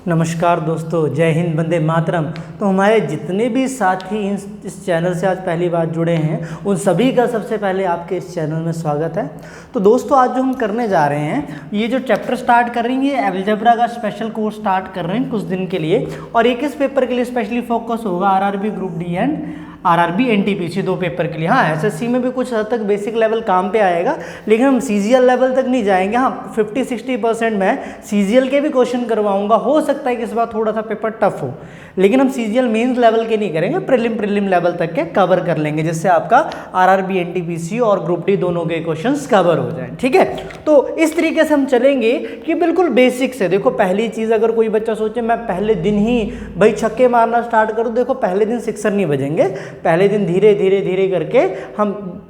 नमस्कार दोस्तों, जय हिंद, वंदे मातरम। तो हमारे जितने भी साथी इस चैनल से आज पहली बार जुड़े हैं उन सभी का सबसे पहले आपके इस चैनल में स्वागत है। तो दोस्तों, आज जो हम करने जा रहे हैं, ये जो चैप्टर स्टार्ट कर रही हैं, ये अलजेब्रा का स्पेशल कोर्स स्टार्ट कर रहे हैं कुछ दिन के लिए। और एक इस पेपर के लिए स्पेशली फोकस होगा RRB group D and RRB NTPC, दो पेपर के लिए। हाँ, एसएससी में भी कुछ हद तक बेसिक लेवल काम पे आएगा, लेकिन हम सीजीएल लेवल तक नहीं जाएंगे। हाँ, 50-60% मैं सीजीएल के भी क्वेश्चन करवाऊंगा। हो सकता है कि इस बार थोड़ा सा पेपर टफ हो, लेकिन हम सीजीएल मेंस लेवल के नहीं करेंगे, प्रीलिम लेवल तक के कवर कर लेंगे, जिससे आपका आरआरबी एनटीपीसी और ग्रुप डी दोनों के क्वेश्चंस कवर हो जाएं। ठीक है, तो इस तरीके से हम चलेंगे कि बिल्कुल बेसिक से। देखो, पहली चीज़, अगर कोई बच्चा सोचे मैं पहले दिन ही भाई छक्के मारना स्टार्ट करूँ, देखो पहले दिन सिक्सर नहीं बजेंगे। पहले दिन धीरे धीरे करके हम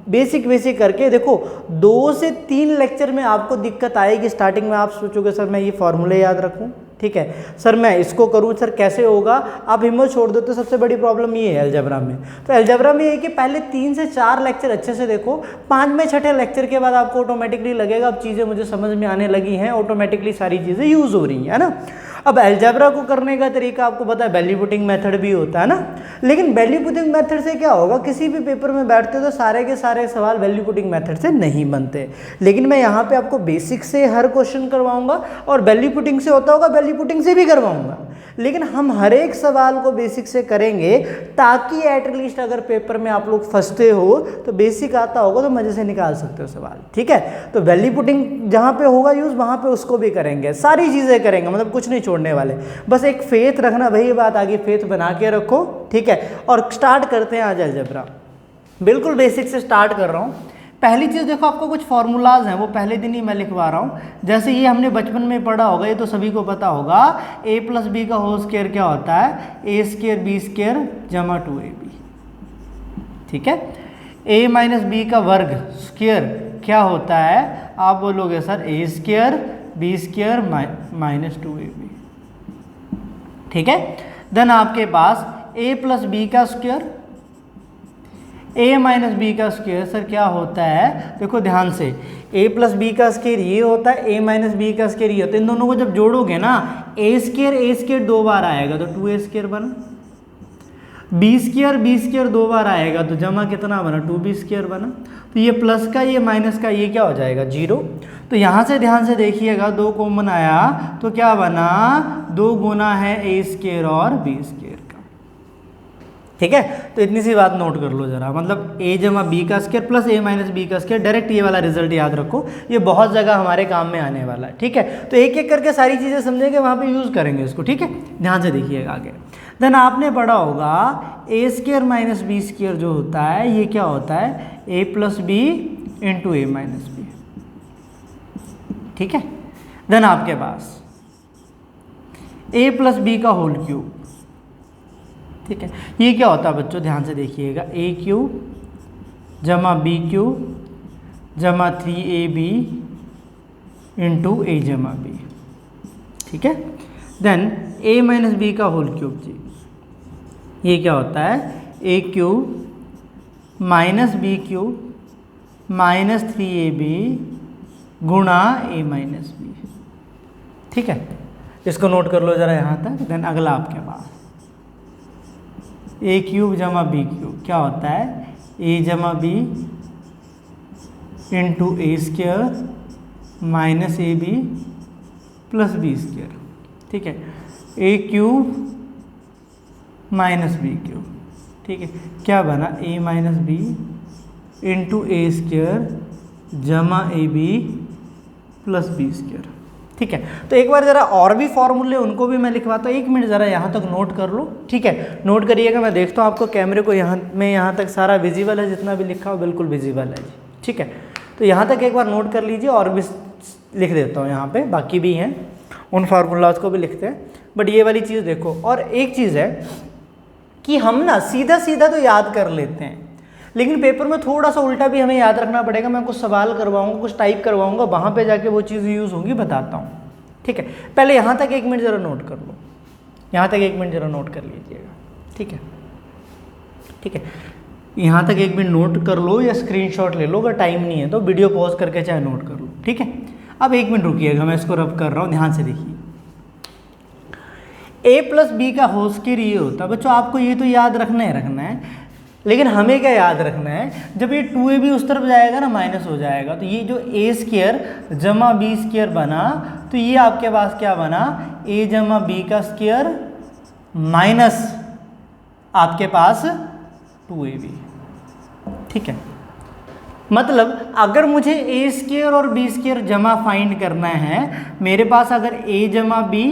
बेसिक करके, देखो 2 से 3 लेक्चर में आपको दिक्कत आएगी। स्टार्टिंग में आप सोचोगे सर मैं ये फॉर्मूले याद रखूं, ठीक है सर मैं इसको करूं, सर कैसे होगा, आप हिम्मत छोड़ दो। तो सबसे बड़ी प्रॉब्लम ये है अलजेब्रा में। तो अलजेब्रा में ये कि पहले 3 से 4 लेक्चर अच्छे से देखो, 5वें 6ठे लेक्चर के बाद आपको ऑटोमेटिकली लगेगा अब चीज़ें मुझे समझ में आने लगी हैं, ऑटोमेटिकली सारी चीज़ें यूज़ हो रही हैं, है ना। अब अलजेब्रा को करने का तरीका आपको पता है, वैल्यू पुटिंग मेथड भी होता है ना। लेकिन वैल्यू पुटिंग मेथड से क्या होगा, किसी भी पेपर में बैठते हो तो सारे के सारे सवाल वैल्यू पुटिंग मेथड से नहीं बनते। लेकिन मैं यहाँ पे आपको बेसिक से हर क्वेश्चन करवाऊंगा, और वैल्यू पुटिंग से होता होगा वैल्यू पुटिंग से भी करवाऊंगा। लेकिन हम हर एक सवाल को बेसिक से करेंगे, ताकि एटलीस्ट अगर पेपर में आप लोग फंसते हो तो बेसिक आता होगा तो मजे से निकाल सकते हो सवाल। ठीक है, तो वैल्यू पुटिंग जहाँ पे होगा यूज, वहाँ पे उसको भी करेंगे, सारी चीज़ें करेंगे, मतलब कुछ नहीं छोड़ने वाले। बस एक फेथ रखना, वही बात आगे, फेथ बना के रखो। ठीक है, और स्टार्ट करते हैं आज अलजेब्रा। बिल्कुल बेसिक से स्टार्ट कर रहा हूँ। पहली चीज़ देखो, आपको कुछ फार्मूलाज हैं, वो पहले दिन ही मैं लिखवा रहा हूँ। जैसे ये हमने बचपन में पढ़ा होगा, ये तो सभी को पता होगा, a + b का होल स्क्वायर क्या होता है, a² b² जमा 2ab। ठीक है, a - b का वर्ग स्क्वायर क्या होता है, आप बोलोगे सर a² b² - 2ab। ठीक है, देन आपके पास a + b का स्क्वायर, a - b का स्क्वायर सर क्या होता है, देखो ध्यान से, a + b का स्क्वायर ये होता है, a - b का स्क्वायर ये होता है। इन दोनों को जब जोड़ोगे ना, a² 2 बार आएगा तो 2a² बना, b² 2 बार आएगा तो जमा कितना बना, 2b² बना। तो ये प्लस का ये माइनस का ये क्या हो जाएगा, 0। तो यहाँ से ध्यान से देखिएगा, 2 कॉमन आया तो क्या बना, 2 गुना है a² और b² का। ठीक है, तो इतनी सी बात नोट कर लो जरा, मतलब a जमा b का स्क्वायर प्लस a - b का स्क्वायर। डायरेक्ट ये वाला रिजल्ट याद रखो, ये बहुत जगह हमारे काम में आने वाला है। ठीक है, तो एक एक करके सारी चीज़ें समझेंगे, वहाँ पे यूज़ करेंगे इसको। ठीक है, ध्यान से देखिएगा आगे। देन आपने पढ़ा होगा a² - b² जो होता है, ये क्या होता है, a + b × a - b। ठीक है, देन आपके पास a + b का होल क्यूब। ठीक है, ये क्या होता है बच्चों, ध्यान से देखिएगा, a³ जमा b³ जमा 3ab × a जमा b। ठीक है, देन a - b का होल क्यूब जी, ये क्या होता है, a³ - b³ - 3ab गुणा a - b। ठीक है, इसको नोट कर लो जरा यहाँ तक। देन अगला आपके पास a³ जमा b³ क्या होता है, a जमा b × a² - ab plus b²। ठीक है, a³ - b³। ठीक है, क्या बना, a - b × a² जमा ab प्लस b²। ठीक है, तो एक बार जरा और भी फॉर्मूले उनको भी मैं लिखवाता हूँ, 1 मिनट जरा यहाँ तक नोट कर लो। ठीक है, नोट करिएगा, मैं देखता हूँ आपको कैमरे को यहाँ तक सारा विजिबल है, जितना भी लिखा हो बिल्कुल विजिबल है जी। ठीक है, तो यहाँ तक एक बार नोट कर लीजिए, और भी लिख देता हूँ यहाँ पे, बाकी भी हैं, उन फार्मूलाज को भी लिखते हैं। बट ये वाली चीज़ देखो, और एक चीज़ है कि हम ना सीधा तो याद कर लेते हैं, लेकिन पेपर में थोड़ा सा उल्टा भी हमें याद रखना पड़ेगा। मैं कुछ सवाल करवाऊंगा, कुछ टाइप करवाऊंगा, वहाँ पे जाके वो चीज़ यूज़ होंगी, बताता हूँ। ठीक है, पहले यहाँ तक 1 मिनट ज़रा नोट कर लो, यहाँ तक 1 मिनट ज़रा नोट कर लीजिएगा। ठीक है, ठीक है, यहाँ तक 1 मिनट नोट कर लो, या स्क्रीनशॉट ले लो, अगर टाइम नहीं है तो वीडियो पॉज करके चाहे नोट कर लो। ठीक है, अब 1 मिनट रुकिएगा, मैं इसको रब कर रहा हूँ, ध्यान से देखिए। ए प्लस बी का होल स्क्वायर ये होता है बच्चों, आपको ये तो याद रखना है, लेकिन हमें क्या याद रखना है, जब ये 2ab उस तरफ जाएगा ना माइनस हो जाएगा, तो ये जो ए स्क्वायर जमा बी स्क्वायर बना, तो ये आपके पास क्या बना, ए जमा बी का स्क्वायर माइनस आपके पास 2ab। ठीक है, मतलब अगर मुझे ए स्क्वायर और बी स्क्वायर जमा फाइंड करना है, मेरे पास अगर ए जमा बी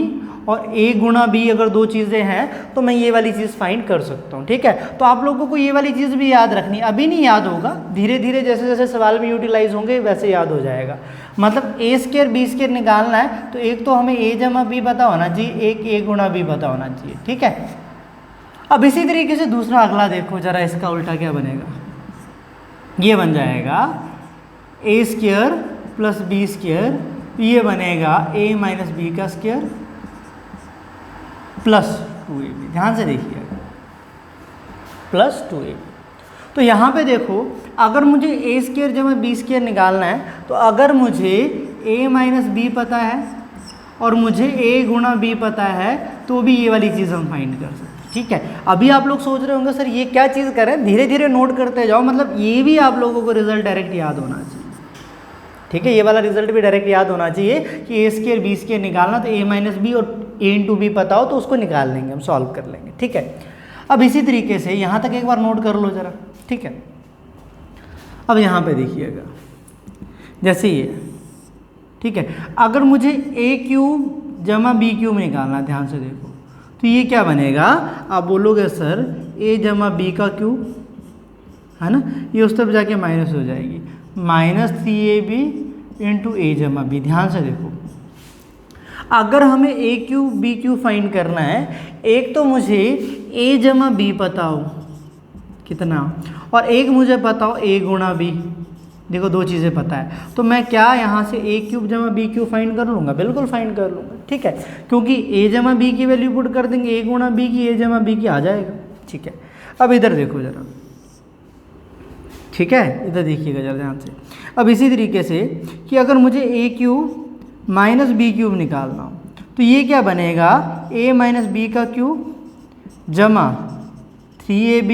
और ए गुणा बी अगर दो चीज़ें हैं, तो मैं ये वाली चीज़ फाइंड कर सकता हूँ। ठीक है, तो आप लोगों को ये वाली चीज़ भी याद रखनी, अभी नहीं याद होगा, धीरे धीरे जैसे जैसे सवाल में यूटिलाइज होंगे वैसे याद हो जाएगा। मतलब ए स्क्वायर बी स्क्वायर निकालना है, तो एक तो हमें ए जमा बी पता होना चाहिए, एक ए गुणा बी पता होना चाहिए। ठीक है, अब इसी तरीके से दूसरा अगला देखो जरा, इसका उल्टा क्या बनेगा, ये बन जाएगा ए स्क्वायर प्लस बी स्क्वायर, ये बनेगा ए माइनस बी का स्क्वायर प्लस 2ab। ध्यान से देखिएगा, प्लस 2ab। तो यहाँ पे देखो, अगर मुझे ए स्क्वायर जमा बी स्क्वायर निकालना है, तो अगर मुझे ए माइनस बी पता है और मुझे ए गुणा बी पता है, तो भी ये वाली चीज़ हम फाइंड कर सकते हैं। ठीक है, अभी आप लोग सोच रहे होंगे सर ये क्या चीज़ करें, धीरे धीरे नोट करते जाओ, मतलब ये भी आप लोगों को रिजल्ट डायरेक्ट याद होना चाहिए। ठीक है, ये वाला रिजल्ट भी डायरेक्ट याद होना चाहिए कि ए स्क्वायर बी स्क्वायर निकालना, तो ए माइनस बी और ए इंटू बी पता हो तो उसको निकाल लेंगे, हम सॉल्व कर लेंगे। ठीक है, अब इसी तरीके से यहाँ तक एक बार नोट कर लो जरा। ठीक है, अब यहाँ पे देखिएगा जैसे ये, ठीक है, अगर मुझे ए क्यूब जमा बी क्यूब निकालना, ध्यान से देखो, तो ये क्या बनेगा, आप बोलोगे सर ए जमा बी का क्यूब है ना, ये उस तरफ जाके माइनस हो जाएगी, माइनस 3ab इंटू ए जमा बी। ध्यान से देखो, अगर हमें ए क्यूब बी क्यूब फाइंड करना है, एक तो मुझे ए जमा बी पता हो कितना, और एक मुझे पता हो ए गुणा बी। देखो दो चीज़ें पता है, तो मैं क्या यहाँ से ए क्यूब जमा बी क्यूब फाइंड कर लूँगा, बिल्कुल फाइंड कर लूँगा। ठीक है, क्योंकि ए जमा बी की वैल्यू पुट कर देंगे, ए गुणा बी की ए जमा बी की आ जाएगा। ठीक है, अब इधर देखो जरा, ठीक है, इधर देखिएगा जरा ध्यान से। अब इसी तरीके से कि अगर मुझे ए क्यूब माइनस बी क्यूब निकालना हो, तो ये क्या बनेगा, ए माइनस बी का क्यूब जमा 3ab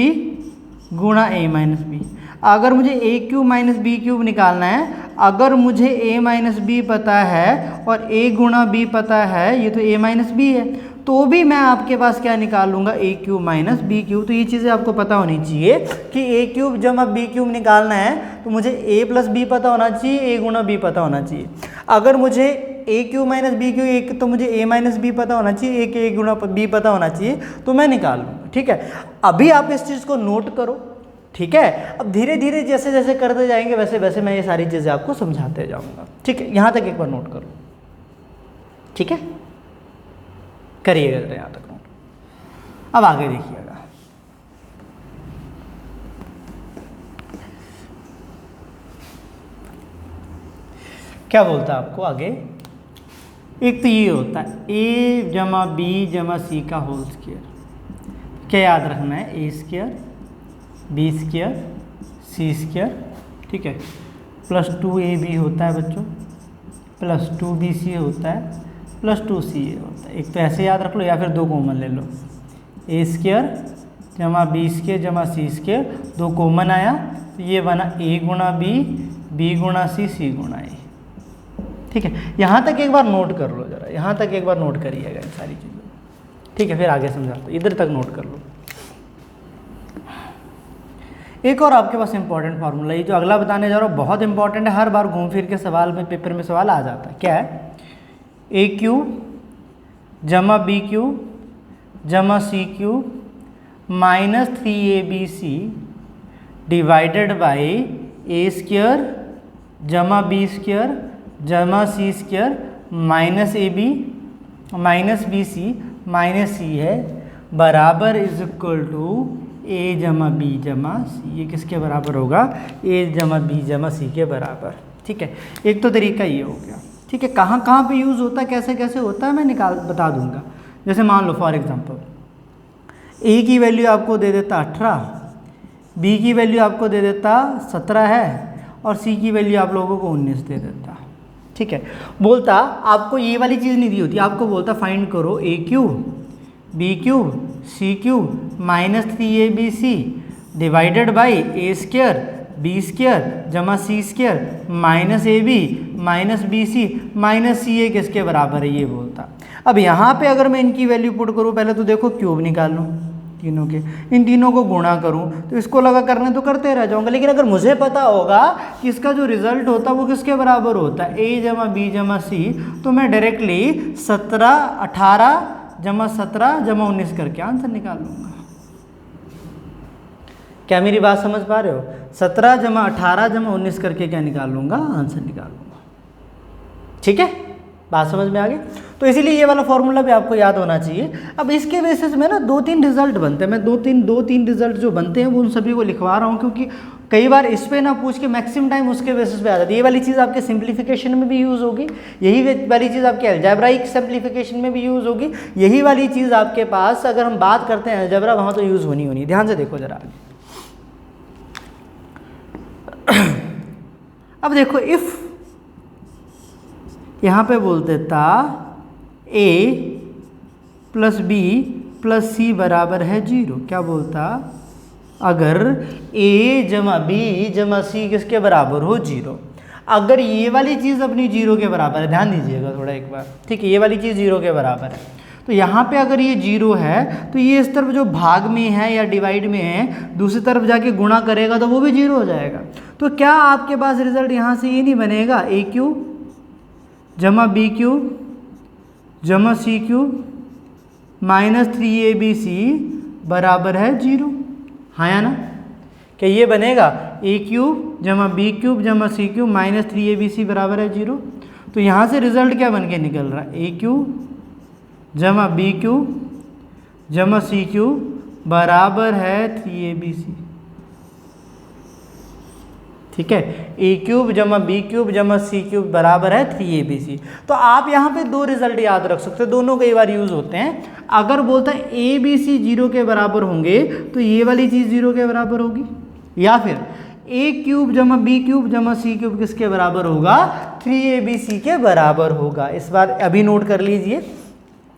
गुणा ए माइनस बी। अगर मुझे ए क्यूब माइनस बी क्यूब निकालना है, अगर मुझे ए माइनस बी पता है और ए गुणा बी पता है, ये तो ए माइनस बी है, तो भी मैं आपके पास क्या निकाल लूँगा, ए क्यूब माइनस बी क्यूब। तो ये चीज़ें आपको पता होनी चाहिए कि ए क्यूब जमा बी क्यूब निकालना है, तो मुझे ए प्लस बी पता होना चाहिए, ए गुणा बी पता होना चाहिए। अगर मुझे ए क्यूब माइनस बी क्यूब, एक तो मुझे ए माइनस बी पता होना चाहिए, एक ए गुणा बी पता होना चाहिए, तो मैं निकाल लूँगा। ठीक है, अभी आप इस चीज़ को नोट करो। ठीक है, अब धीरे धीरे जैसे जैसे करते जाएंगे वैसे वैसे मैं ये सारी चीज़ें आपको समझाते जाऊँगा। ठीक है, यहाँ तक एक बार नोट करो। ठीक है, करिएगा जरा यहाँ तक नोट। अब आगे देखिएगा, क्या बोलता है आपको आगे। एक तो ये होता है ए जमा बी जमा सी का होल स्क्वायर। क्या याद रखना है, ए स्क्वायर बी स्क्वायर सी स्क्वायर। ठीक है, प्लस 2ab होता है बच्चों, प्लस 2bc होता है, प्लस 2ca होता है। एक तो ऐसे याद रख लो, या फिर दो कॉमन ले लो, ए स्क्वायर जमा बी स्क्वायर जमा सी स्क्वायर, दो कॉमन आया तो ये बना ए गुणा बी गुणा सी गुणा ए। ठीक है, यहाँ तक एक बार नोट कर लो जरा, यहाँ तक एक बार नोट करिएगा इन सारी चीज़ों। ठीक है, फिर आगे समझाता हूँ, इधर तक नोट कर लो। एक और आपके पास इंपॉर्टेंट फार्मूला, ये जो अगला बताने जा रहा हूँ बहुत इंपॉर्टेंट है, हर बार घूम फिर के सवाल में पेपर में सवाल आ जाता है। क्या है, ए क्यूब जमा बी क्यूब जमा C cube minus 3abc divided by A square जमा बी स्क्वायर जमा C square minus A B minus B C minus C है, बराबर इज इक्वल टू ए जमा बी जमा सी। ये किसके बराबर होगा, ए जमा बी जमा सी के बराबर। ठीक है, एक तो तरीका ये हो गया। ठीक है, कहाँ कहाँ पे यूज़ होता है, कैसे कैसे होता है, मैं बता दूंगा। जैसे मान लो फॉर एग्जांपल ए की वैल्यू आपको दे देता 18, बी की वैल्यू आपको दे देता 17 है, और सी की वैल्यू आप लोगों को 19 दे देता। ठीक है, बोलता आपको ये वाली चीज़ नहीं दी होती, आपको बोलता फाइंड करो A cube B cube C cube minus 3abc divided by A square B square जमा C square minus A B minus B C minus C A किसके बराबर है ये बोलता। अब यहाँ पे अगर मैं इनकी वैल्यू पुट करूँ, पहले तो देखो क्यूब निकाल लूँ तीनों के, इन तीनों को गुणा करूँ तो इसको लगा करने तो करते रह जाऊँगा, लेकिन अगर मुझे पता होगा कि इसका जो रिजल्ट होता है वो किसके बराबर होता है ए जमा बी जमा सी, तो मैं डायरेक्टली 18 जमा 17 जमा 19 करके आंसर निकाल लूँगा। क्या मेरी बात समझ पा रहे हो? 17 जमा 18 जमा 19 करके क्या निकाल लूँगा? आंसर निकाल लूँगा। ठीक है, बात समझ में आ गई? तो इसीलिए ये वाला फॉर्मूला भी आपको याद होना चाहिए। अब इसके बेसिस में ना 2-3 रिजल्ट बनते हैं, मैं दो तीन रिजल्ट जो बनते हैं वो उन सभी को लिखवा रहा हूँ, क्योंकि कई बार इस पे ना पूछ के मैक्सिमम टाइम उसके बेसिस पे आ जाती है। ये वाली चीज़ आपके सिंप्लीफिकेशन में भी यूज़ होगी, यही वाली चीज़ आपके अलजेब्राइक सिंप्लीफिकेशन में भी यूज़ होगी, यही वाली चीज़ आपके पास अगर हम बात करते हैं अलजेब्रा वहाँ तो यूज़ होनी। ध्यान से देखो जरा। अब देखो इफ यहाँ पे बोलते था a प्लस बी प्लस सी बराबर है 0, क्या बोलता? अगर a जमा बी जमा सी किसके बराबर हो 0, अगर ये वाली चीज़ अपनी 0 के बराबर है, ध्यान दीजिएगा थोड़ा एक बार, ठीक है, ये वाली चीज़ 0 के बराबर है, तो यहाँ पे अगर ये 0 है तो ये इस तरफ जो भाग में है या डिवाइड में है दूसरी तरफ जाके गुणा करेगा तो वो भी 0 हो जाएगा। तो क्या आपके पास रिजल्ट यहाँ से ये नहीं बनेगा a क्यूब जमा बी क्यूब जमा सी क्यूब माइनस 3abc बराबर है 0? हाँ या ना? क्या ये बनेगा a क्यूब जमा बी क्यूब जमा सी क्यूब माइनस 3abc बराबर है 0? तो यहाँ से रिजल्ट क्या बन के निकल रहा है? a क्यूब जमा बी क्यूब जमा सी क्यूब बराबर है 3abc। ठीक है, ए क्यूब जमा बी क्यूब जमा सी क्यूब बराबर है 3abc। तो आप यहाँ पे दो रिजल्ट याद रख सकते हो, दोनों कई बार यूज होते हैं। अगर बोलता है ए बी सी 0 के बराबर होंगे तो ये वाली चीज़ 0 के बराबर होगी, या फिर ए क्यूब जमा बी क्यूब जमा सी क्यूब किसके बराबर होगा? 3abc के बराबर होगा। इस बार अभी नोट कर लीजिए।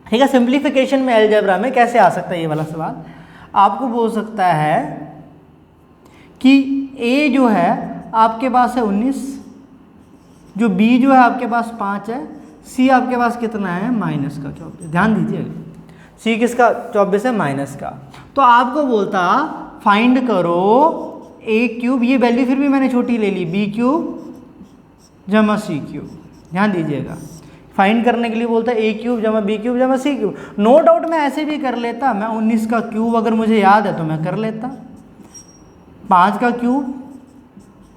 ठीक है, सिंप्लीफिकेशन में अलजेब्रा में कैसे आ सकता है ये वाला सवाल? आपको बोल सकता है कि ए जो है आपके पास है 19, जो b जो है आपके पास 5 है, c आपके पास कितना है? माइनस का 24। ध्यान दीजिए, c किसका 24 है? माइनस का। तो आपको बोलता फाइंड करो a क्यूब, ये वैल्यू फिर भी मैंने छोटी ले ली, b क्यूब जमा c क्यूब। ध्यान दीजिएगा, फाइंड करने के लिए बोलता है a क्यूब जमा b क्यूब जमा c क्यूब। नो डाउट मैं ऐसे भी कर लेता, मैं 19 का क्यूब अगर मुझे याद है तो मैं कर लेता, 5 का क्यूब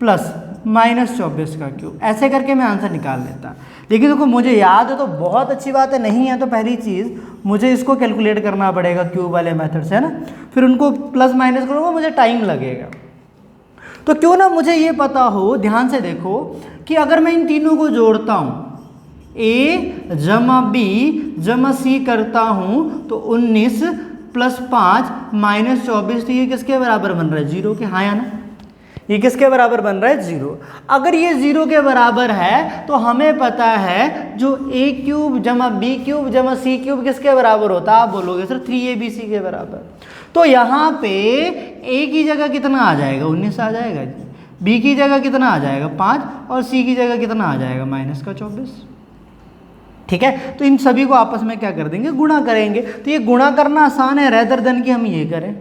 प्लस माइनस 24 का क्यूब, ऐसे करके मैं आंसर निकाल लेता। लेकिन देखो मुझे याद है तो बहुत अच्छी बात है, नहीं है तो पहली चीज़ मुझे इसको कैलकुलेट करना पड़ेगा क्यूब वाले मेथड से, है ना, फिर उनको प्लस माइनस करूँगा, मुझे टाइम लगेगा। तो क्यों ना मुझे ये पता हो, ध्यान से देखो, कि अगर मैं इन तीनों को जोड़ता हूँ, a जमा b जमा c करता हूँ तो 19 प्लस 5 माइनस 24, तो ये किसके बराबर बन रहा है? 0 के। हाँ या ना? ये किसके बराबर बन रहा है? 0। अगर ये 0 के बराबर है तो हमें पता है जो a क्यूब जमा b क्यूब जमा c क्यूब किसके बराबर होता है? आप बोलोगे सर 3abc के बराबर। तो यहाँ पे a की जगह कितना आ जाएगा? 19 आ जाएगा जी, b की जगह कितना आ जाएगा? 5, और c की जगह कितना आ जाएगा? माइनस का 24। ठीक है, तो इन सभी को आपस में क्या कर देंगे? गुणा करेंगे। तो ये गुणा करना आसान है रेदर देन कि हम ये करें।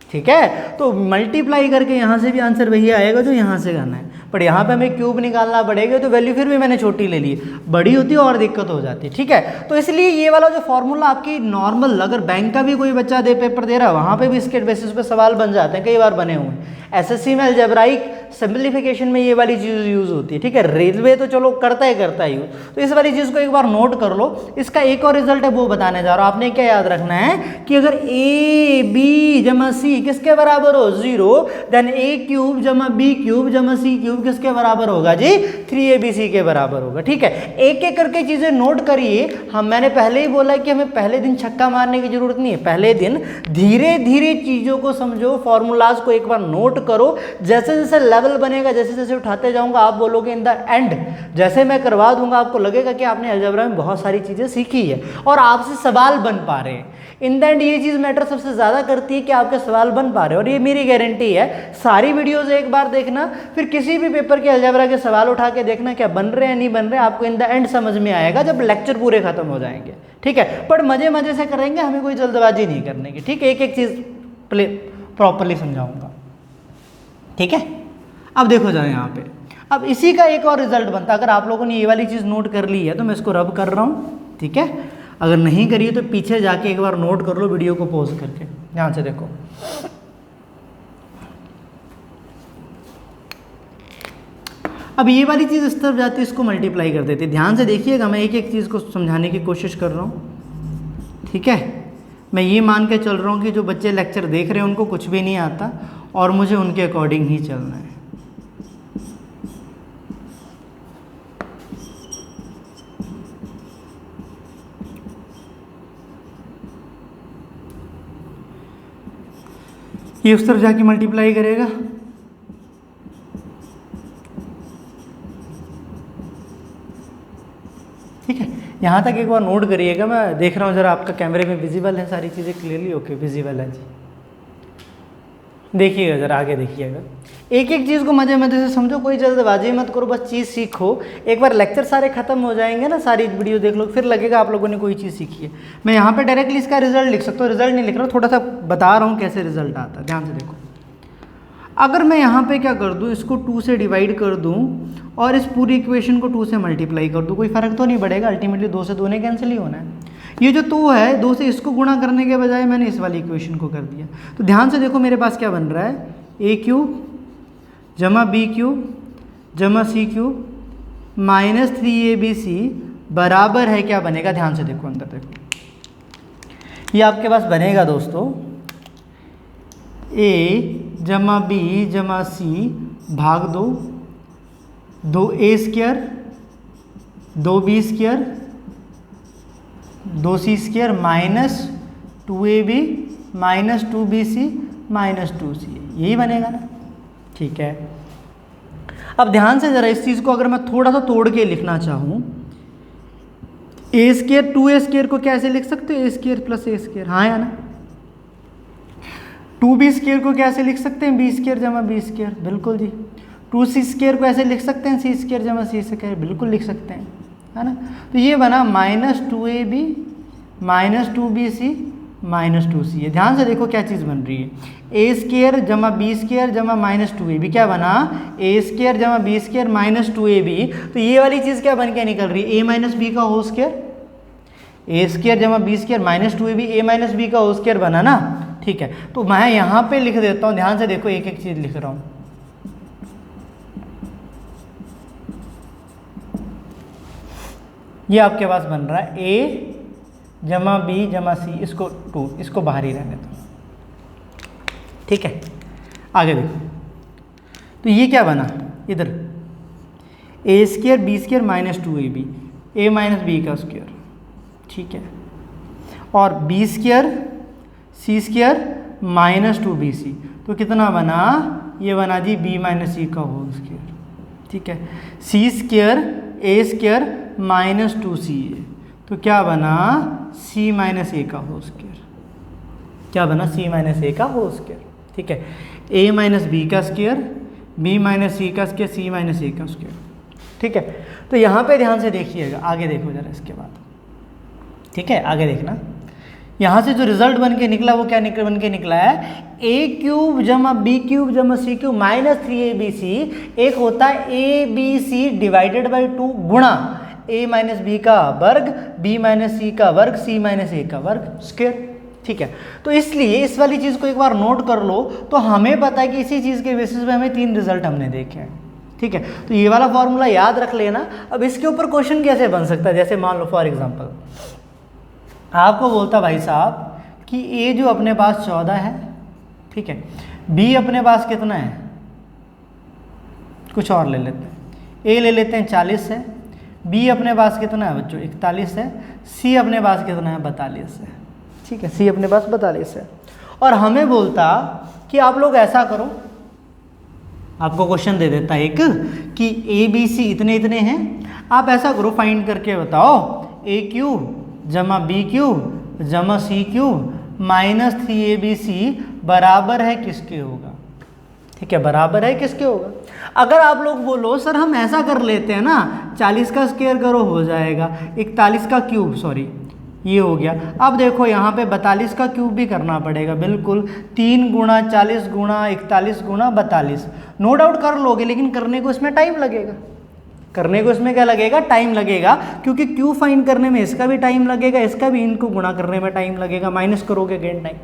ठीक है, तो मल्टीप्लाई करके यहाँ से भी आंसर वही आएगा जो यहाँ से करना है, पर यहाँ पे हमें क्यूब निकालना पड़ेगा, तो वैल्यू फिर भी मैंने छोटी ले ली, बड़ी होती है और दिक्कत हो जाती है। ठीक है, तो इसलिए ये वाला जो फॉर्मूला आपकी नॉर्मल, अगर बैंक का भी कोई बच्चा पेपर दे रहा है वहाँ पे भी इसके बेसिस पे सवाल बन जाते हैं, कई बार बने हुए हैं। एसएससी में अलजेब्राइक सिंप्लीफिकेशन में ये वाली चीज़ यूज़ होती है। ठीक है, रेलवे तो चलो करता है यूज़, तो इस वाली चीज़ को एक बार नोट कर लो। इसका एक और रिजल्ट है वो बताने जा रहा हूँ। आपने क्या याद रखना है कि अगर a b जमा c किसके बराबर हो? 0, देन a क्यूब जमा b क्यूब जमा c क्यूब किसके बराबर होगा जी? 3abc के बराबर होगा। ठीक है, एक एक करके चीज़ें नोट करिए। मैंने पहले ही बोला कि हमें पहले दिन छक्का मारने की जरूरत नहीं है, पहले दिन धीरे धीरे चीज़ों को समझो, फॉर्मूलाज को एक बार नोट नोट करो, जैसे जैसे लेवल बनेगा, जैसे जैसे उठाते जाऊंगा आप बोलोगे इन द एंड, जैसे मैं करवा दूंगा आपको लगेगा कि आपने अलजेब्रा में बहुत सारी चीज़ें सीखी है और आपसे सवाल बन पा रहे हैं। इन द एंड ये चीज़ मैटर सबसे ज़्यादा करती है कि आपके सवाल बन पा रहे हैं, और ये मेरी गारंटी है। सारी वीडियोस एक बार देखना, फिर किसी भी पेपर के अलजेब्रा के सवाल उठा के देखना क्या बन रहे हैं नहीं बन रहे, आपको इन द एंड समझ में आएगा जब लेक्चर पूरे खत्म हो जाएंगे। ठीक है, पर मजे मजे से करेंगे, हमें कोई जल्दबाजी नहीं करने की। ठीक है, एक एक चीज़ प्रॉपरली समझाऊंगा। ठीक है, अब देखो जरा यहाँ पे, अब इसी का एक और रिजल्ट बनता है। अगर आप लोगों ने ये वाली चीज़ नोट कर ली है तो मैं इसको रब कर रहा हूँ। ठीक है, अगर नहीं करिए तो पीछे जाके एक बार नोट कर लो वीडियो को पॉज करके। ध्यान से देखो, अब ये वाली चीज़ इस तरफ जाती है, इसको मल्टीप्लाई कर देते। ध्यान से देखिएगा, मैं एक एक चीज़ को समझाने की कोशिश कर रहा हूँ। ठीक है, मैं ये मान के चल रहा हूँ कि जो बच्चे लेक्चर देख रहे हैं उनको कुछ भी नहीं आता और मुझे उनके अकॉर्डिंग ही चलना है। ये उस तरफ जाके मल्टीप्लाई करेगा, ठीक है। यहाँ तक एक बार नोट करिएगा, मैं देख रहा हूँ जरा आपका कैमरे में विजिबल है सारी चीज़ें क्लियरली? ओके, विजिबल है जी। देखिएगा जरा, आगे देखिएगा, एक एक चीज़ को मजे मजे से समझो, कोई जल्दबाजी मत करो, बस चीज़ सीखो। एक बार लेक्चर सारे खत्म हो जाएंगे ना, सारी वीडियो देख लो, फिर लगेगा आप लोगों ने कोई चीज़ सीखी है। मैं यहाँ पे डायरेक्टली इसका रिजल्ट लिख सकता हूँ, रिजल्ट नहीं लिख रहा हूँ, थोड़ा सा बता रहा हूँ कैसे रिजल्ट आता है। ध्यान से देखो, अगर मैं यहाँ पे क्या कर दूँ, इसको 2 से डिवाइड कर दूँ और इस पूरी इक्वेशन को 2 से मल्टीप्लाई कर दूँ, कोई फ़र्क तो नहीं पड़ेगा, अल्टीमेटली 2 से 2 ने कैंसिल ही होना है। ये जो 2 है, 2 से इसको गुणा करने के बजाय मैंने इस वाली इक्वेशन को कर दिया। तो ध्यान से देखो मेरे पास क्या बन रहा है, a³ जमा b³ जमा c³ माइनस 3abc बराबर है, क्या बनेगा? ध्यान से देखो, अंदर देखो, ये आपके पास बनेगा दोस्तों a जमा b जमा c भाग 2a² 2b² 2c² minus 2ab minus 2bc minus 2c, यही बनेगा ना? ठीक है, अब ध्यान से ज़रा इस चीज़ को अगर मैं थोड़ा सा तोड़ के लिखना चाहूँ, a² 2a² को कैसे लिख सकते हो? a² प्लस a², हाँ या ना? 2b² को कैसे लिख सकते हैं? b² जमा b², बिल्कुल जी। 2c² को ऐसे लिख सकते हैं, c² जमा c², बिल्कुल लिख सकते हैं, है ना? तो ये बना minus 2ab minus 2bc minus 2c। ध्यान से देखो क्या चीज़ बन रही है, a² जमा b² जमा माइनस 2ab, क्या बना? a² जमा b² माइनस 2ab। तो ये वाली चीज़ क्या बन के निकल रही है? a माइनस बी का होल स्क्वायर, a² जमा b² minus 2ab a minus b का होल स्क्वायर बना ना? ठीक है, तो मैं यहाँ पे लिख देता हूँ, ध्यान से देखो, एक एक चीज़ लिख रहा हूँ। ये आपके पास बन रहा है a जमा b जमा c, इसको 2, इसको बाहर ही रहने दो। ठीक है, आगे देखो, तो ये क्या बना इधर, a² b² minus 2ab a minus b का स्क्वायर, ठीक है, और b² c² माइनस 2bc, तो कितना बना? ये बना जी b माइनस c का होल स्क्वायर, ठीक है, c² a² माइनस 2ca, तो क्या बना? c माइनस a का होल स्क्वायर, क्या बना? c माइनस a का होल स्क्वायर, ठीक है, a माइनस b का स्क्वायर b माइनस c का स्क्वायर c माइनस a का स्क्वायर, ठीक है। तो यहाँ पे ध्यान से देखिएगा, आगे देखो जरा इसके बाद, ठीक है, आगे देखना, यहाँ से जो रिजल्ट बन के निकला वो क्या बन के निकला है, a³ जमा b³ जमा c³ माइनस 3abc, एक होता है abc डिवाइडेड बाई 2 गुणा a माइनस बी का वर्ग b माइनस सी का वर्ग c माइनस a का वर्ग स्क्वायर, ठीक है। तो इसलिए इस वाली चीज़ को एक बार नोट कर लो, तो हमें पता है कि इसी चीज़ के बेसिस पे हमें 3 रिजल्ट हमने देखे हैं, ठीक है। तो ये वाला फॉर्मूला याद रख लेना। अब इसके ऊपर क्वेश्चन कैसे बन सकता है, जैसे मान लो फॉर एग्जांपल आपको बोलता भाई साहब कि a जो अपने पास 14 है, ठीक है, b अपने पास कितना है, कुछ और ले लेते हैं, a ले लेते हैं 40 है, b अपने पास कितना है बच्चों 41 है, c अपने पास कितना है 42 है, ठीक है, c अपने पास 42 है। और हमें बोलता कि आप लोग ऐसा करो आपको क्वेश्चन दे देता है एक कि ए बी सी इतने इतने हैं, आप ऐसा करो फाइंड करके बताओ ए क्यूब जमा बी क्यूब जमा सी क्यूब माइनस 3abc बराबर है किसके होगा। ठीक है, बराबर है किसके होगा। अगर आप लोग बोलो सर हम ऐसा कर लेते हैं ना, 40 का स्क्वायर करो हो जाएगा, 41 का क्यूब सॉरी ये हो गया। अब देखो यहाँ पे 42 का क्यूब भी करना पड़ेगा, बिल्कुल 3 गुणा 40 गुणा 41 गुणा 42, नो डाउट कर लोगे, लेकिन करने को इसमें टाइम लगेगा। करने को इसमें क्या लगेगा, टाइम लगेगा, क्योंकि क्यू फाइंड करने में इसका भी टाइम लगेगा, इसका भी, इनको गुणा करने में टाइम लगेगा, माइनस करोगे अगेन टाइम।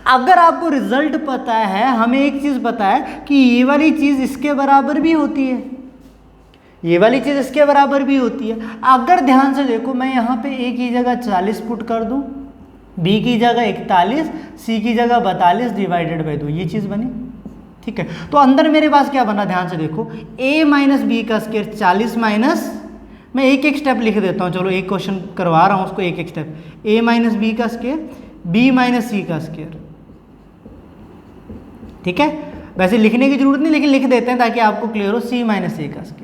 अगर आपको रिजल्ट पता है, हमें एक चीज पता है कि ये वाली चीज इसके बराबर भी होती है, ये वाली चीज इसके बराबर भी होती है। अगर ध्यान से देखो, मैं यहाँ पे ए की जगह 40 पुट कर दूं, बी की जगह 41, सी की जगह 42 डिवाइडेड बाई 2, ये चीज बनी। ठीक है, तो अंदर मेरे पास क्या बना, ध्यान से देखो, a माइनस बी का स्क्वायर 40 माइनस, मैं एक एक स्टेप लिख देता हूँ, चलो एक क्वेश्चन करवा रहा हूँ उसको एक एक स्टेप, a माइनस बी का स्क्वायर b माइनस सी का स्क्वायर। ठीक है, वैसे लिखने की जरूरत नहीं, लेकिन लिख देते हैं ताकि आपको क्लियर हो, c माइनस ए का स्क्वायर।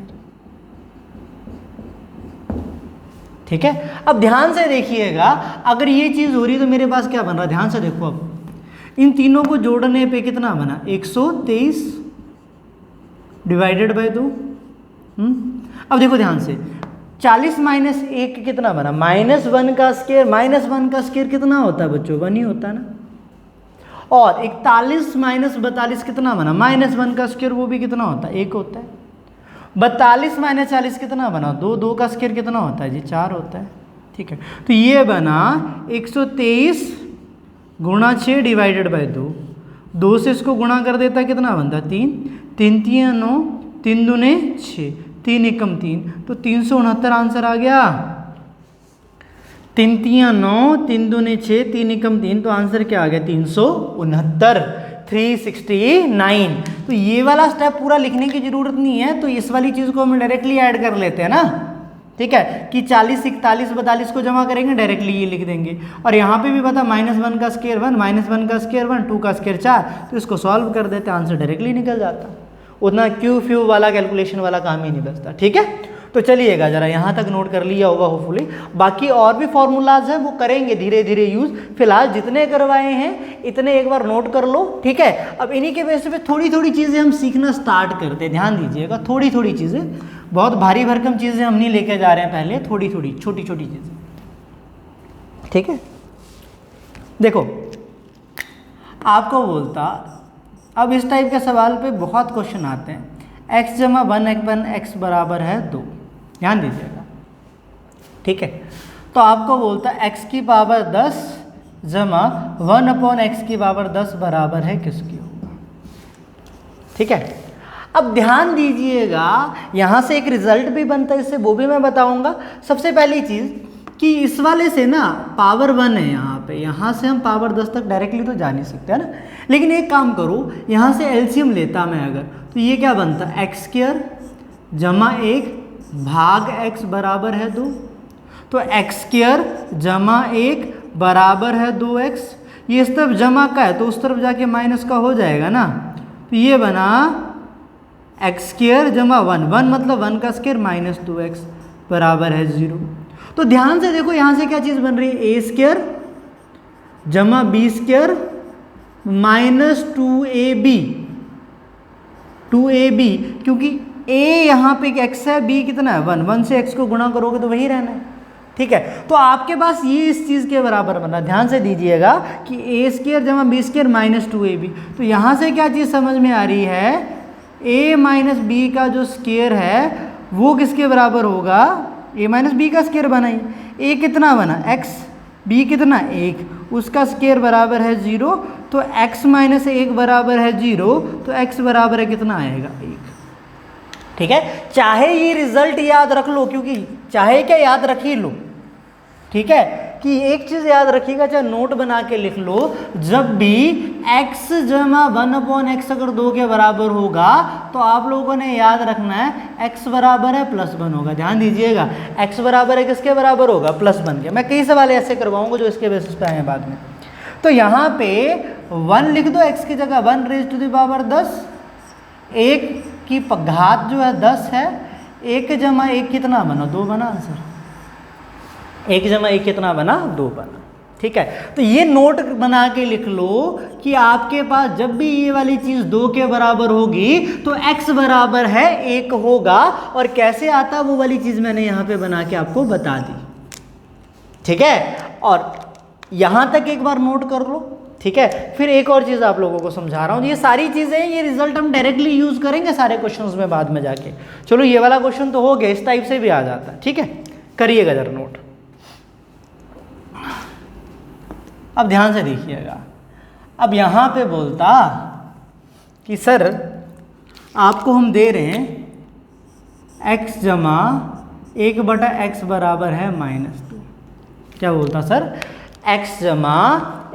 ठीक है, अब ध्यान से देखिएगा, अगर ये चीज हो रही है तो मेरे पास क्या बन रहा है, ध्यान से देखो, अब इन तीनों को जोड़ने पे कितना बना, 123 डिवाइडेड बाई 2। अब देखो ध्यान से, 40 माइनस 1 कितना बना, -1 का स्क्वायर, -1 का स्क्वायर कितना होता है बच्चों, 1 ही होता है ना। और 41 माइनस 42 कितना बना, -1 का स्क्वायर, वो भी कितना होता है, 1 होता है। 42 माइनस 40 कितना बना, 2, 2 का स्क्वायर कितना होता है जी, 4 होता है। ठीक है, तो ये बना 123 गुणा 6 डिवाइडेड बाई 2, 2 से इसको गुणा कर देता है, कितना बनता है, 3, 3 3 9, 3 दूने 6, 3 एकम 3, तो 369 आंसर आ गया। 3 3 9, 3 दूने 6, 3 एकम 3, तो आंसर क्या आ गया, 369, 369। तो ये वाला स्टेप पूरा लिखने की जरूरत नहीं है, तो इस वाली चीज को हम डायरेक्टली ऐड कर लेते हैं ना। ठीक है, कि 40 41 42 को जमा करेंगे, डायरेक्टली ये लिख देंगे। और यहाँ पे भी पता, -1 का स्क्वायर 1, -1 का स्क्वायर 1, 2 का स्क्वायर 4, तो इसको सॉल्व कर देते, आंसर डायरेक्टली निकल जाता, उतना क्यू फ्यू वाला कैलकुलेशन वाला काम ही नहीं बचता। ठीक है, तो चलिएगा जरा यहाँ तक नोट कर लिया होगा होपफुली, बाकी और भी फॉर्मूलाज हैं वो करेंगे धीरे धीरे यूज, फिलहाल जितने करवाए हैं इतने एक बार नोट कर लो। ठीक है, अब इन्हीं के बेस पे थोड़ी थोड़ी चीज़ें हम सीखना स्टार्ट करते हैं, ध्यान दीजिएगा, थोड़ी थोड़ी चीज़ें, बहुत भारी भरकम चीज़ें हम नहीं लेके जा रहे हैं, पहले थोड़ी थोड़ी छोटी छोटी चीज़ें। ठीक है, देखो आपको बोलता, अब इस टाइप के सवाल पे बहुत क्वेश्चन आते हैं, x जमा 1/x बराबर है 2, ध्यान दीजिएगा। ठीक है, तो आपको बोलता है x की पावर 10 जमा 1/x की पावर 10 बराबर है किसकी होगा। ठीक है, अब ध्यान दीजिएगा, यहाँ से एक रिजल्ट भी बनता है, इससे वो भी मैं बताऊंगा। सबसे पहली चीज़ कि इस वाले से ना पावर 1 है यहाँ पे, यहाँ से हम पावर 10 तक डायरेक्टली तो जा नहीं सकते है ना, लेकिन एक काम करो, यहाँ से एलसीएम लेता मैं अगर, तो ये क्या बनता है, x स्क्वायर जमा 1 भाग x बराबर है 2, तो x स्क्वायर जमा 1 बराबर है 2x, ये इस तरफ जमा का है तो उस तरफ जाके माइनस का हो जाएगा ना, तो ये बना x स्क्वायर जमा 1, 1 मतलब 1 का स्क्वायर -2x बराबर है 0। तो ध्यान से देखो, यहाँ से क्या चीज़ बन रही है, a स्क्वायर जमा b स्क्वायर -2ab, क्योंकि a यहाँ पे x है, b कितना है 1, 1 से x को गुणा करोगे तो वही रहना है। ठीक है, तो आपके पास ये इस चीज़ के बराबर बना, ध्यान से दीजिएगा कि a स्क्वायर जमा b स्क्वायर -2ab, तो यहाँ से क्या चीज़ समझ में आ रही है, a माइनस बी का जो स्क्वायर है वो किसके बराबर होगा, a माइनस बी का स्क्वायर बनाई, a कितना बना x, b कितना 1, उसका स्क्वायर बराबर है 0, तो x माइनस 1 बराबर है 0, तो x बराबर है कितना आएगा 1। ठीक है, चाहे ये रिजल्ट याद रख लो, क्योंकि चाहे क्या याद रख ही लो। ठीक है, कि एक चीज़ याद रखिएगा, चाहे नोट बना के लिख लो, जब भी x जमा 1/x अगर 2 के बराबर होगा तो आप लोगों ने याद रखना है x बराबर है +1 होगा। ध्यान दीजिएगा, x बराबर है किसके बराबर होगा, +1 के। मैं कई सवाल ऐसे करवाऊंगा जो इसके बेसिस पे आए बाद में। तो यहाँ पे 1 लिख दो x की जगह, 1 रेज़ टू द पावर 10, 1 की घात जो है 10 है, 1 जमा 1 कितना बना, 2 बना आंसर। 1 जमा 1 कितना बना, 2 बना। ठीक है, तो ये नोट बना के लिख लो कि आपके पास जब भी ये वाली चीज 2 के बराबर होगी तो x बराबर है 1 होगा। और कैसे आता वो वाली चीज मैंने यहां पे बना के आपको बता दी। ठीक है, और यहां तक एक बार नोट कर लो। ठीक है, फिर एक और चीज आप लोगों को समझा रहा हूं। ये सारी चीजें, ये रिजल्ट हम डायरेक्टली यूज करेंगे सारे क्वेश्चंस में बाद में जाके। चलो ये वाला क्वेश्चन तो हो गया, इस टाइप से भी आ जाता है। ठीक है, करिएगा जरा नोट। अब ध्यान से देखिएगा, अब यहां पे बोलता कि सर आपको हम दे रहे हैं x जमा 1/x बराबर है -2। क्या बोलता सर, x जमा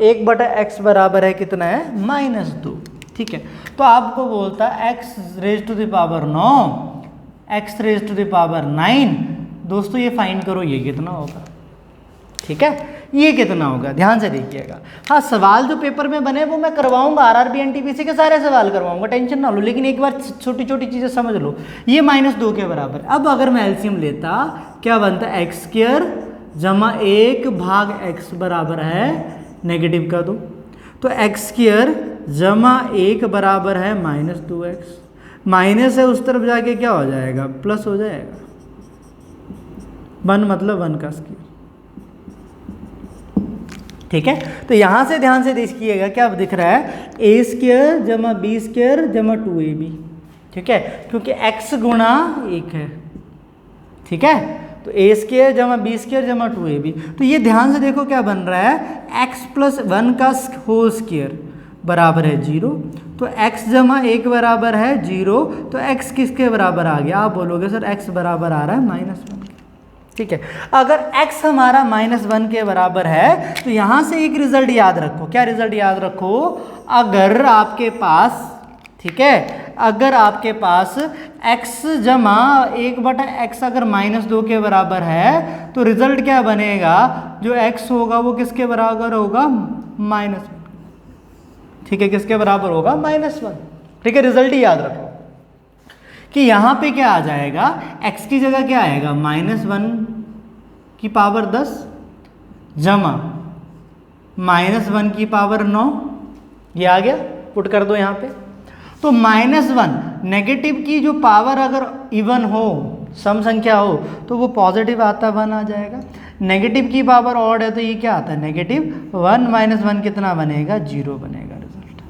1/x बराबर है कितना है, -2। ठीक है, तो आपको बोलता x raise to the power 9, x raise to the power 9। दोस्तों ये फाइंड करो, ये कितना होगा। ठीक है, ये कितना होगा, ध्यान से देखिएगा। हाँ, सवाल जो पेपर में बने वो मैं करवाऊंगा, आरआरबी एनटीपीसी के सारे सवाल करवाऊंगा, टेंशन ना लो। लेकिन एक बार छोटी छोटी चीज़ें समझ लो। ये -2 के बराबर। अब अगर मैं एलसीएम लेता, क्या बनता, x² जमा 1 भाग x बराबर है नेगेटिव का 2। तो x² जमा 1 बराबर है -2x। माइनस है उस तरफ जाके क्या हो जाएगा, प्लस हो जाएगा। 1 मतलब 1 का स्क्वायर। ठीक है, तो यहां से ध्यान से देखिएगा, क्या दिख रहा है, a² जमा b² जमा 2ab। ठीक है, क्योंकि x गुणा 1 है। ठीक है, तो a² जमा b² जमा 2ab। तो ये ध्यान से देखो क्या बन रहा है, x + 1 का होल स्क्वायर बराबर है 0। तो x जमा 1 बराबर है 0। तो x किसके बराबर आ गया, आप बोलोगे सर x बराबर आ रहा है -1। ठीक है, अगर x हमारा -1 के बराबर है तो यहां से एक रिजल्ट याद रखो। क्या रिजल्ट याद रखो, अगर आपके पास, ठीक है, अगर आपके पास x जमा 1/x अगर -2 के बराबर है तो रिजल्ट क्या बनेगा, जो x होगा वो किसके बराबर होगा, -1। ठीक है, किसके बराबर होगा, -1। ठीक है, रिजल्ट ही याद रखो कि यहां पे क्या आ जाएगा, x की जगह क्या आएगा, -1 की पावर 10 जमा -1 की पावर 9। ये आ गया, पुट कर दो यहां पे। तो -1 नेगेटिव की जो पावर अगर इवन हो, सम संख्या हो, तो वो पॉजिटिव आता 1 आ जाएगा। नेगेटिव की पावर ऑड है तो ये क्या आता है, -1 - 1 कितना बनेगा, 0 बनेगा रिजल्ट।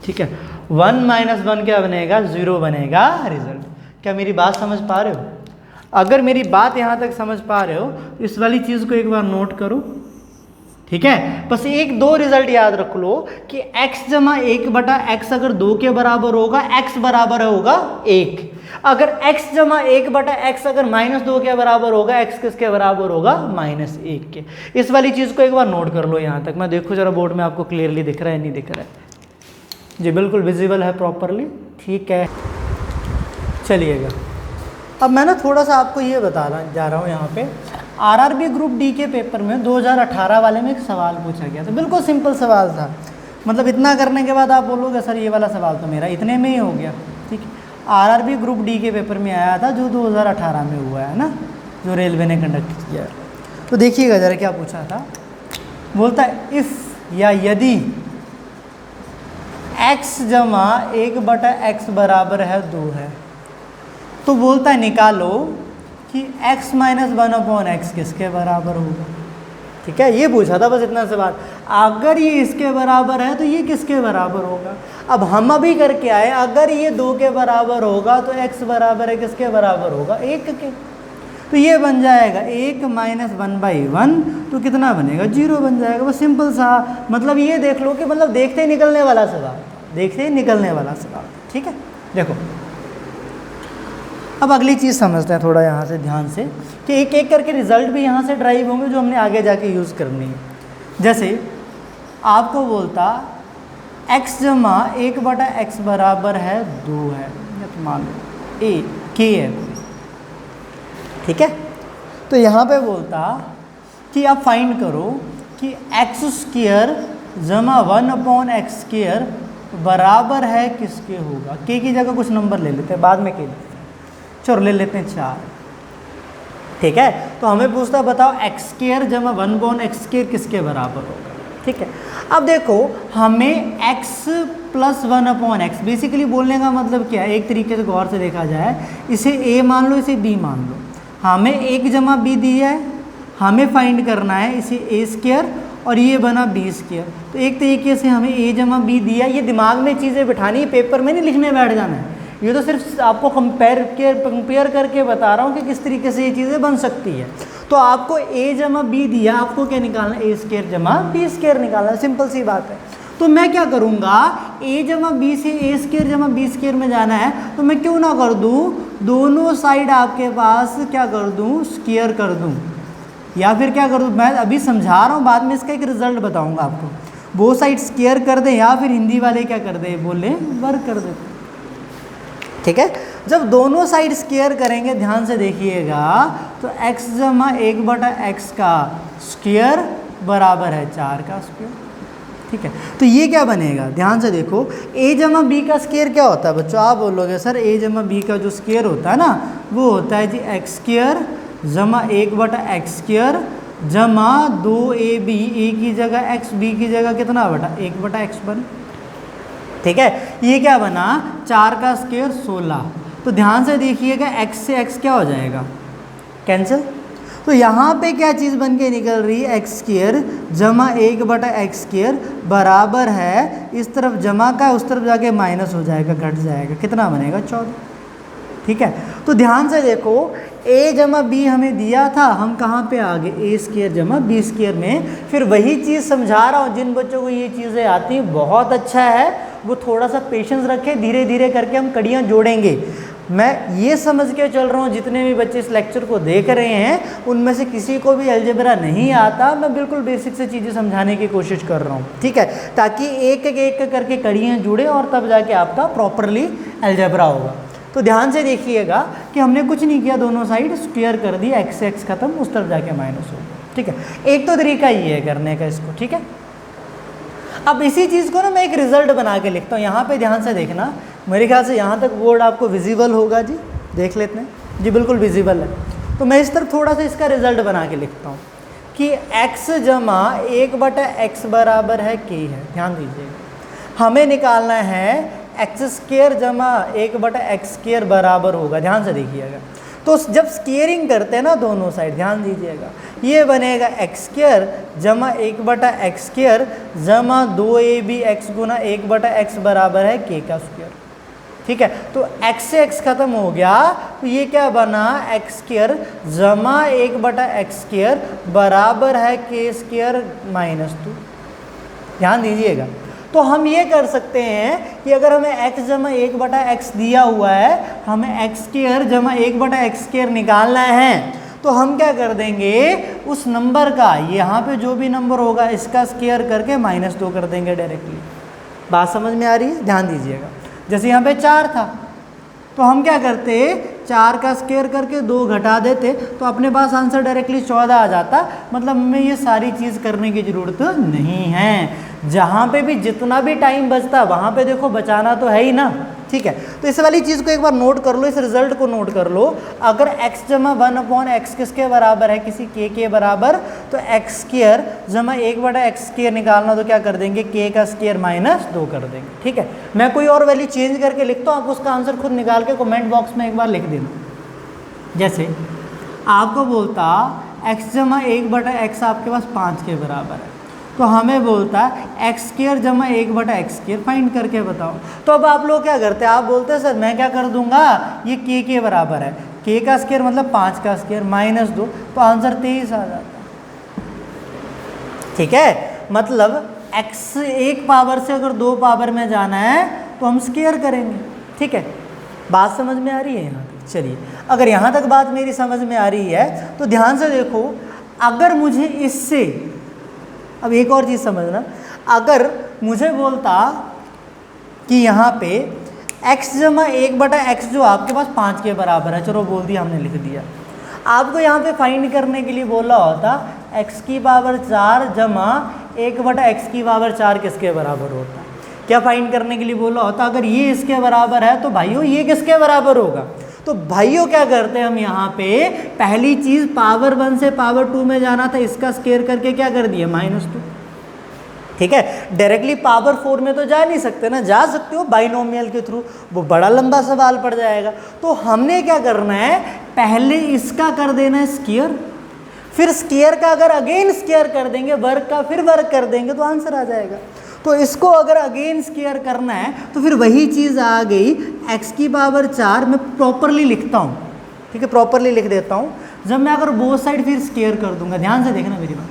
ठीक है, 1 - 1 क्या बनेगा, 0 बनेगा रिजल्ट। क्या मेरी बात समझ पा रहे हो? अगर मेरी बात यहाँ तक समझ पा रहे हो तो इस वाली चीज़ को एक बार नोट करो। ठीक है, बस 1-2 रिजल्ट याद रख लो कि x जमा 1/x अगर 2 के बराबर होगा, x बराबर होगा 1। अगर x जमा 1/x अगर -2 के बराबर होगा, x किसके बराबर होगा, -1 के। इस वाली चीज़ को एक बार नोट कर लो यहाँ तक। मैं देखो जरा बोर्ड में आपको क्लियरली दिख रहा है, नहीं दिख रहा है? जी बिल्कुल विजिबल है प्रॉपरली। ठीक है, चलिएगा अब मैं ना थोड़ा सा आपको ये बताना जा रहा हूँ यहाँ पे। आरआरबी ग्रुप डी के पेपर में 2018 वाले में एक सवाल पूछा गया था, बिल्कुल सिंपल सवाल था। मतलब इतना करने के बाद आप बोलोगे सर ये वाला सवाल तो मेरा इतने में ही हो गया। ठीक है, आरआरबी ग्रुप डी के पेपर में आया था जो 2018 में हुआ है ना, जो रेलवे ने कंडक्ट किया। तो देखिएगा ज़रा क्या पूछा था। बोलता है इफ़ या यदि x जमा 1/x बराबर है 2 है, तो बोलता है निकालो कि x - 1/x किसके बराबर होगा। ठीक है, ये पूछा था बस इतना सवाल। अगर ये इसके बराबर है तो ये किसके बराबर होगा। अब हम अभी करके आए, अगर ये 2 के बराबर होगा तो x बराबर है किसके बराबर होगा, 1 के। तो ये बन जाएगा 1 - 1/1, तो कितना बनेगा, 0 बन जाएगा। बस सिंपल सा, मतलब ये देख लो कि मतलब देखते ही निकलने वाला सवाल, देखते ही निकलने वाला सवाल। ठीक है, देखो अब अगली चीज़ समझते हैं थोड़ा यहाँ से ध्यान से, कि एक एक करके रिजल्ट भी यहाँ से ड्राइव होंगे जो हमने आगे जाके यूज़ करनी है। जैसे आपको बोलता x जमा 1/x बराबर है 2 है, या तो मान लो a k है। ठीक है, तो यहाँ पे बोलता कि आप फाइंड करो कि x² जमा 1/x² बराबर है किसके होगा। के की जगह कुछ नंबर ले लेते हैं, बाद में के लेते हैं, चलो ले लेते हैं 4। ठीक है, तो हमें पूछता बताओ एक्स स्क्वायर जमा 1/x स्क्वायर किसके बराबर होगा। ठीक है, अब देखो हमें x प्लस 1/x, बेसिकली बोलने का मतलब क्या है, एक तरीके से गौर से देखा जाए, इसे a मान लो, इसे b मान लो, हमें 1 जमा b दिया है, हमें फाइंड करना है इसे a स्क्वायर और ये बना b स्क्वायर। तो एक तरीके से हमें a जमा b दिया, ये दिमाग में चीज़ें बिठानी, पेपर में नहीं लिखने बैठ जाना है, ये तो सिर्फ आपको कंपेयर करके बता रहा हूँ कि किस तरीके से ये चीज़ें बन सकती है। तो आपको a जमा b दिया, आपको क्या निकालना है, a स्क्वायर जमा b स्क्वायर निकालना है, सिंपल सी बात है। तो मैं क्या करूँगा, a जमा b से a स्क्वायर जमा b स्क्वायर में जाना है, तो मैं क्यों ना कर दूँ, दोनों साइड आपके पास क्या कर दूँ, स्क्वायर कर दूँ, या फिर क्या कर दूँ, मैं अभी समझा रहा हूँ, बाद में इसका एक रिजल्ट बताऊँगा आपको। वो साइड स्क्वायर कर दें या फिर हिंदी वाले क्या कर दें, बोले वर्ग कर देते। ठीक है, जब दोनों साइड स्क्वायर करेंगे, ध्यान से देखिएगा, तो x जमा 1/x का स्क्वायर बराबर है 4 का स्क्वायर। ठीक है, तो ये क्या बनेगा, ध्यान से देखो, a जमा b का स्क्वायर क्या होता है बच्चों, आप बोलोगे सर a जमा b का जो स्क्वायर होता है ना, वो होता है जी x स्क्वायर जमा 1/x स्क्वायर जमा 2ab, a की जगह x, b की जगह कितना बटा 1/x बन। ठीक है, ये क्या बना, 4 का स्क्वायर 16। तो ध्यान से देखिएगा, x से x क्या हो जाएगा, कैंसिल। तो यहाँ पे क्या चीज़ बन के निकल रही है, एक्स स्क्वायर जमा 1/x स्क्वायर बराबर है, इस तरफ जमा का उस तरफ जाके माइनस हो जाएगा, घट जाएगा, कितना बनेगा 14। ठीक है, तो ध्यान से देखो, a जमा b हमें दिया था, हम कहाँ पे आ गए, a स्क्वायर जमा b स्क्वायर में। फिर वही चीज़ समझा रहा हूँ, जिन बच्चों को ये चीज़ें आती हैं बहुत अच्छा है, वो थोड़ा सा पेशेंस रखें, धीरे धीरे करके हम कड़ियाँ जोड़ेंगे। मैं ये समझ के चल रहा हूँ, जितने भी बच्चे इस लेक्चर को देख रहे हैं उनमें से किसी को भी अलजेब्रा नहीं आता, मैं बिल्कुल बेसिक से चीज़ें समझाने की कोशिश कर रहा हूँ। ठीक है, ताकि एक एक करके कड़ियाँ जुड़े और तब जाके आपका प्रॉपरली अलजेब्रा होगा। तो ध्यान से देखिएगा कि हमने कुछ नहीं किया, दोनों साइड स्क्वायर कर दिया, एक्स से एक्स खत्म, उस तरफ जाके माइनस हो। ठीक है, एक तो तरीका ये है करने का इसको। ठीक है, अब इसी चीज़ को ना मैं एक रिजल्ट बना के लिखता हूँ, यहाँ पे ध्यान से देखना, मेरे ख्याल से यहाँ तक बोर्ड आपको विजिबल होगा जी, देख लेते हैं जी, बिल्कुल विजिबल है। तो मैं इस तरफ थोड़ा सा इसका रिजल्ट बना के लिखता हूँ कि x जमा 1/x बराबर है k है। ध्यान दीजिएगा, हमें निकालना है एक्स स्क्वायर जमा 1/x स्क्वायर बराबर होगा, ध्यान से देखिएगा। तो जब स्क्वेयरिंग करते हैं ना दोनों साइड, ध्यान दीजिएगा, ये बनेगा एक्स स्क्वायर जमा 1/x स्क्वायर जमा 2ab गुना 1/x बराबर है k का स्क्वायर। ठीक है, तो x से x खत्म हो गया, तो ये क्या बना, एक्स स्क्वायर जमा 1/x स्क्वायर बराबर है k स्क्वायर -2। ध्यान दीजिएगा, तो हम ये कर सकते हैं कि अगर हमें x जमा 1/x दिया हुआ है, हमें x स्क्वायर जमा 1/x स्क्वायर निकालना है, तो हम क्या कर देंगे, उस नंबर का यहाँ पे जो भी नंबर होगा इसका स्क्वायर करके -2 कर देंगे डायरेक्टली। बात समझ में आ रही है, ध्यान दीजिएगा। जैसे यहाँ पे 4 था, तो हम क्या करते, 4 का स्क्वायर करके 2 घटा देते, तो अपने पास आंसर डायरेक्टली 14 आ जाता। मतलब हमें ये सारी चीज़ करने की ज़रूरत नहीं है, जहाँ पे भी जितना भी टाइम बचता वहाँ पे देखो बचाना तो है ही ना। ठीक है, तो इस वाली चीज़ को एक बार नोट कर लो, इस रिजल्ट को नोट कर लो। अगर x जमा 1/x किसके बराबर है, किसी k के बराबर, तो x स्क्वायर जमा 1/x स्क्वायर निकालना, तो क्या कर देंगे, k का स्क्वायर -2 कर देंगे। ठीक है, मैं कोई और वैल्यू चेंज करके लिखता हूँ, आप उसका आंसर खुद निकाल के कमेंट बॉक्स में एक बार लिख देना। जैसे आपको बोलता x जमा 1/x आपके पास 5 के बराबर है, तो हमें बोलता है एक्स स्क्वायर जमा 1/x स्क्वायर फाइंड करके बताओ। तो अब आप लोग क्या करते हैं, आप बोलते हैं सर मैं क्या कर दूंगा, ये k के बराबर है, k का स्क्वायर मतलब 5 का स्क्वायर -2, तो आंसर 23 आ जाता है। ठीक है, मतलब x एक पावर से अगर 2 पावर में जाना है तो हम स्क्वायर करेंगे। ठीक है, बात समझ में आ रही है यहाँ तक। चलिए, अगर यहाँ तक बात मेरी समझ में आ रही है तो ध्यान से देखो, अगर मुझे इससे, अब एक और चीज़ समझना, अगर मुझे बोलता कि यहाँ पे x जमा 1/x जो आपके पास 5 के बराबर है, चलो बोल दिया, हमने लिख दिया। आपको यहाँ पे फाइंड करने के लिए बोला होता x की पावर 4 जमा 1/x की पावर 4 किसके बराबर होता है। क्या फाइंड करने के लिए बोला होता, अगर ये इसके बराबर है तो भाइयों ये किसके बराबर होगा। तो भाइयों क्या करते हैं हम यहाँ पे, पहली चीज पावर 1 से पावर 2 में जाना था, इसका स्केयर करके क्या कर दिया -2। ठीक है, डायरेक्टली पावर 4 में तो जा नहीं सकते ना, जा सकते हो बाइनोमियल के थ्रू, वो बड़ा लंबा सवाल पड़ जाएगा। तो हमने क्या करना है, पहले इसका कर देना है स्केयर, फिर स्केयर का अगर अगेन स्केयर कर देंगे, वर्ग का फिर वर्ग कर देंगे तो आंसर आ जाएगा। तो इसको अगर अगेन स्केयर करना है तो फिर वही चीज़ आ गई x की पावर 4। मैं प्रॉपरली लिखता हूँ, ठीक है, प्रॉपरली लिख देता हूँ। जब मैं अगर बोथ साइड फिर स्केयर कर दूंगा, ध्यान से देखना मेरी बात,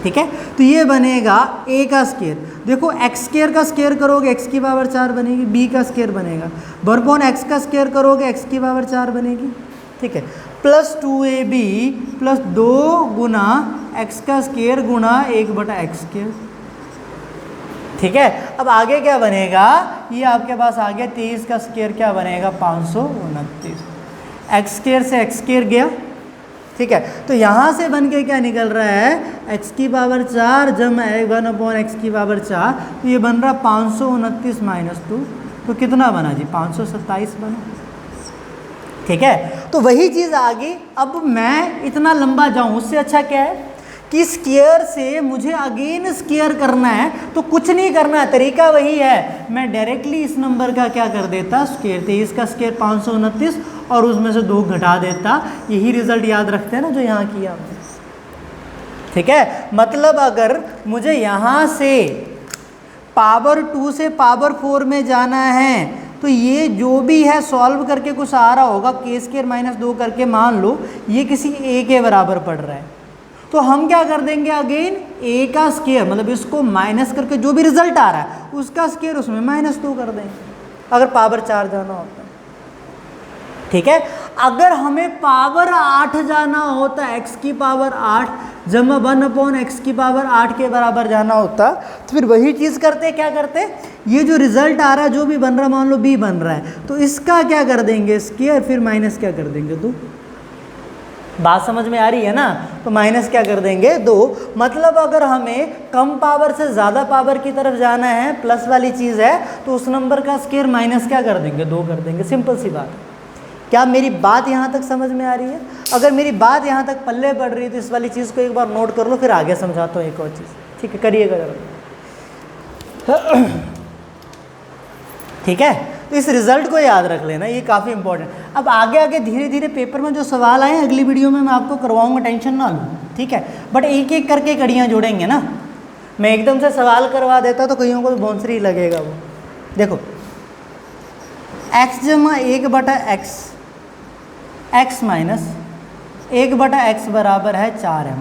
ठीक है, तो ये बनेगा a का स्केयर। देखो x स्केयर का स्केयर करोगे x की पावर 4 बनेगी, b का स्केयर बनेगा, बरपॉन x का स्केयर करोगे x की पावर 4 बनेगी, ठीक है, प्लस 2ab प्लस 2 गुना x का स्केयर गुना 1/x स्केयर। ठीक है, अब आगे क्या बनेगा, ये आपके पास आ गया 23 का स्केयर क्या बनेगा 529, एक्स स्केयर से एक्स स्केयर गया। ठीक है, तो यहाँ से बन के क्या निकल रहा है, x की पावर 4 जमा 1/x की पावर 4, तो ये बन रहा 529 - 2, तो कितना बना जी 527 बना। ठीक है, तो वही चीज़ आ गई। अब मैं इतना लंबा जाऊँ, उससे अच्छा क्या है कि स्केयर से मुझे अगेन स्केयर करना है, तो कुछ नहीं करना है, तरीका वही है, मैं डायरेक्टली इस नंबर का क्या कर देता स्केयर, 23 का स्केयर 529 और उसमें से 2 घटा देता। यही रिजल्ट याद रखते हैं ना जो यहाँ किया हमने। ठीक है, मतलब अगर मुझे यहाँ से पावर 2 से पावर 4 में जाना है, तो ये जो भी है सॉल्व करके कुछ आ रहा होगा, k स्केयर -2 करके मान लो ये किसी a के बराबर पड़ रहा है, तो हम क्या कर देंगे अगेन a का स्केयर, मतलब इसको माइनस करके जो भी रिजल्ट आ रहा है उसका स्केयर उसमें -2 कर देंगे, अगर पावर 4 जाना होता है। ठीक है, अगर हमें पावर 8 जाना होता, x की पावर 8 जमा 1/x की पावर 8 के बराबर जाना होता, तो फिर वही चीज़ करते, क्या करते, ये जो रिजल्ट आ रहा है जो भी बन रहा है, मान लो b बन रहा है, तो इसका क्या कर देंगे स्केयर, फिर माइनस क्या कर देंगे 2। बात समझ में आ रही है ना, तो माइनस क्या कर देंगे 2। मतलब अगर हमें कम पावर से ज़्यादा पावर की तरफ जाना है, प्लस वाली चीज़ है, तो उस नंबर का स्केयर माइनस क्या कर देंगे 2 कर देंगे। सिंपल सी बात। क्या मेरी बात यहाँ तक समझ में आ रही है? अगर मेरी बात यहाँ तक पल्ले पड़ रही है तो इस वाली चीज़ को एक बार नोट कर लो, फिर आगे समझाता हूँ एक और चीज़। ठीक है, करिएगा जरा। ठीक है, तो इस रिजल्ट को याद रख लेना, ये काफ़ी इंपॉर्टेंट। अब आगे आगे धीरे धीरे पेपर में जो सवाल आए अगली वीडियो में मैं आपको करवाऊंगा, टेंशन ना लो। ठीक है, बट एक एक करके कड़ियाँ जोड़ेंगे ना, मैं एकदम से सवाल करवा देता तो कईयों को बौंसरी लगेगा। वो देखो x जमा 1/x, x माइनस 1/x बराबर है 4 है।